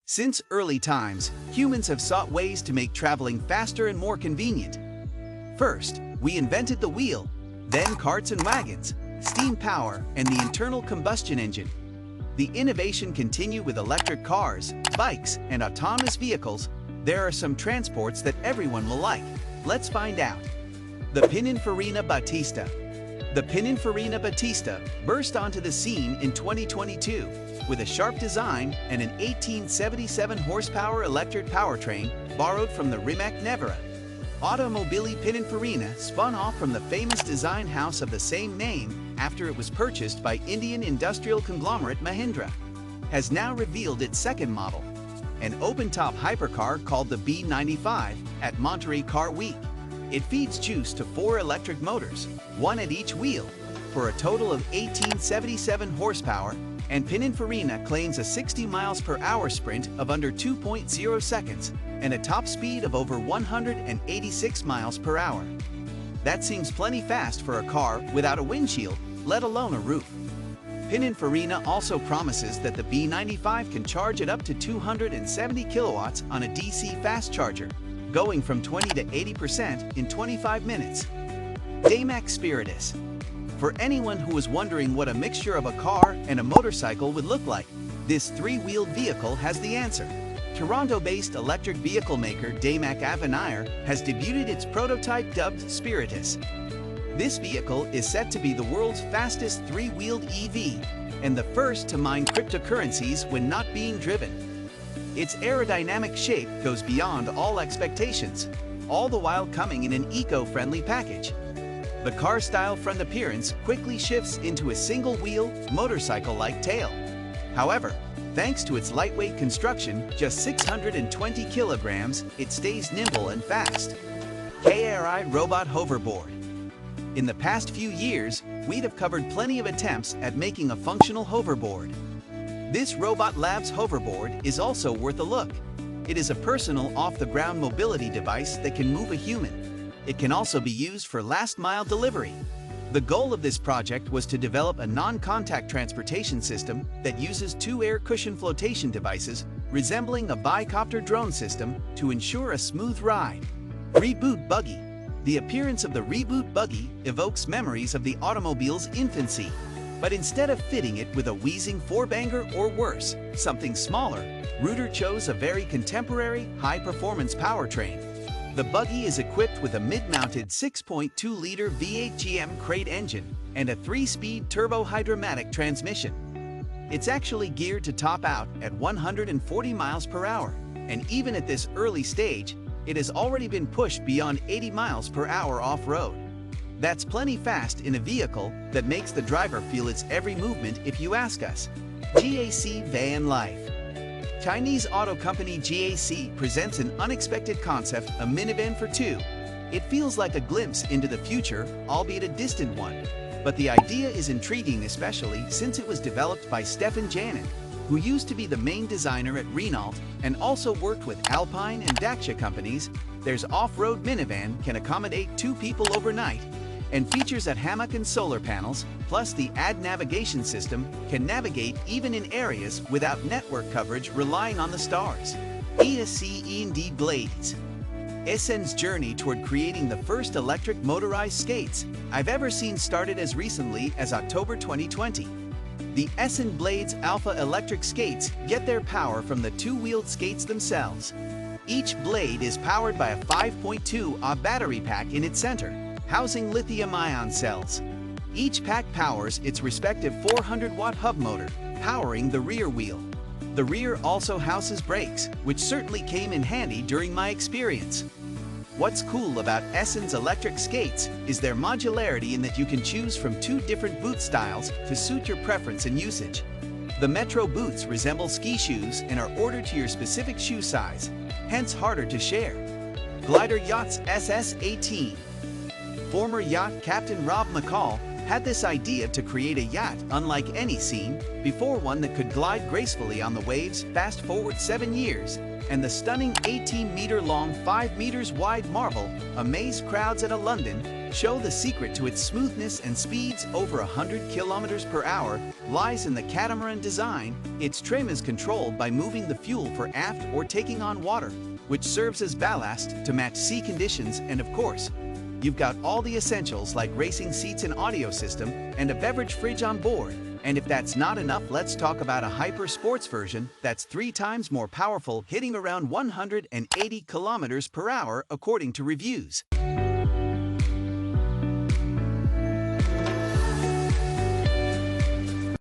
Since early times, humans have sought ways to make traveling faster and more convenient. First, we invented the wheel, then carts and wagons, steam power, and the internal combustion engine. The innovation continued with electric cars, bikes, and autonomous vehicles. There are some transports that everyone will like. Let's find out. The Pininfarina Battista. The Pininfarina Battista burst onto the scene in 2022 with a sharp design and an 1877 horsepower electric powertrain borrowed from the Rimac Nevera. Automobili Pininfarina spun off from the famous design house of the same name after it was purchased by Indian industrial conglomerate Mahindra. Has now revealed its second model, an open-top hypercar called the B95 at Monterey Car Week. It feeds juice to 4 electric motors, one at each wheel, for a total of 1877 horsepower, and Pininfarina claims a 60 miles per hour sprint of under 2.0 seconds and a top speed of over 186 miles per hour. That seems plenty fast for a car without a windshield, let alone a roof. Pininfarina also promises that the B95 can charge at up to 270 kilowatts on a DC fast charger, going from 20 to 80% in 25 minutes. Daymak Spiritus. For anyone who is wondering what a mixture of a car and a motorcycle would look like, this 3-wheeled vehicle has the answer. Toronto-based electric vehicle maker Daymak Avenir has debuted its prototype dubbed Spiritus. This vehicle is set to be the world's fastest 3-wheeled EV and the first to mine cryptocurrencies when not being driven. Its aerodynamic shape goes beyond all expectations, all the while coming in an eco-friendly package. The car-style front appearance quickly shifts into a single-wheel, motorcycle-like tail. However, thanks to its lightweight construction, just 620 kilograms, it stays nimble and fast. KRI Robot Hoverboard. In the past few years, we have covered plenty of attempts at making a functional hoverboard. This Robot Labs hoverboard is also worth a look. It is a personal off-the-ground mobility device that can move a human. It can also be used for last-mile delivery. The goal of this project was to develop a non-contact transportation system that uses 2 air cushion flotation devices resembling a bicopter drone system to ensure a smooth ride. Reboot Buggy. The appearance of the Reboot Buggy evokes memories of the automobile's infancy. But instead of fitting it with a wheezing 4-banger or worse, something smaller, Rooter chose a very contemporary, high-performance powertrain. The buggy is equipped with a mid-mounted 6.2-liter V8 GM crate engine and a 3-speed turbo-hydromatic transmission. It's actually geared to top out at 140 miles per hour, and even at this early stage, it has already been pushed beyond 80 miles per hour off-road. That's plenty fast in a vehicle that makes the driver feel its every movement if you ask us. GAC Van Life. Chinese auto company GAC presents an unexpected concept, a minivan for 2. It feels like a glimpse into the future, albeit a distant one. But the idea is intriguing, especially since it was developed by Stefan Janin, who used to be the main designer at Renault and also worked with Alpine and Dacia companies. There's off-road minivan can accommodate 2 people overnight and features a hammock and solar panels, plus the AD navigation system can navigate even in areas without network coverage relying on the stars. ESC E&D Blades. Essen's journey toward creating the first electric motorized skates I've ever seen started as recently as October 2020. The Essen Blades Alpha electric skates get their power from the 2-wheeled skates themselves. Each blade is powered by a 5.2 Ah battery pack in its center, housing lithium-ion cells. Each pack powers its respective 400-watt hub motor, powering the rear wheel. The rear also houses brakes, which certainly came in handy during my experience. What's cool about Essen's electric skates is their modularity in that you can choose from 2 different boot styles to suit your preference and usage. The Metro boots resemble ski shoes and are ordered to your specific shoe size, hence harder to share. Glider Yachts SS18. Former yacht captain Rob McCall had this idea to create a yacht unlike any seen before, one that could glide gracefully on the waves. Fast forward 7 years, and the stunning 18-meter long, 5 meters wide marvel amazed crowds at a London show the secret to its smoothness and speeds over 100 kilometers per hour lies in the catamaran design. Its trim is controlled by moving the fuel for aft or taking on water, which serves as ballast to match sea conditions. And of course, you've got all the essentials like racing seats and audio system and a beverage fridge on board. And if that's not enough, let's talk about a hyper sports version that's 3 times more powerful, hitting around 180 kilometers per hour according to reviews.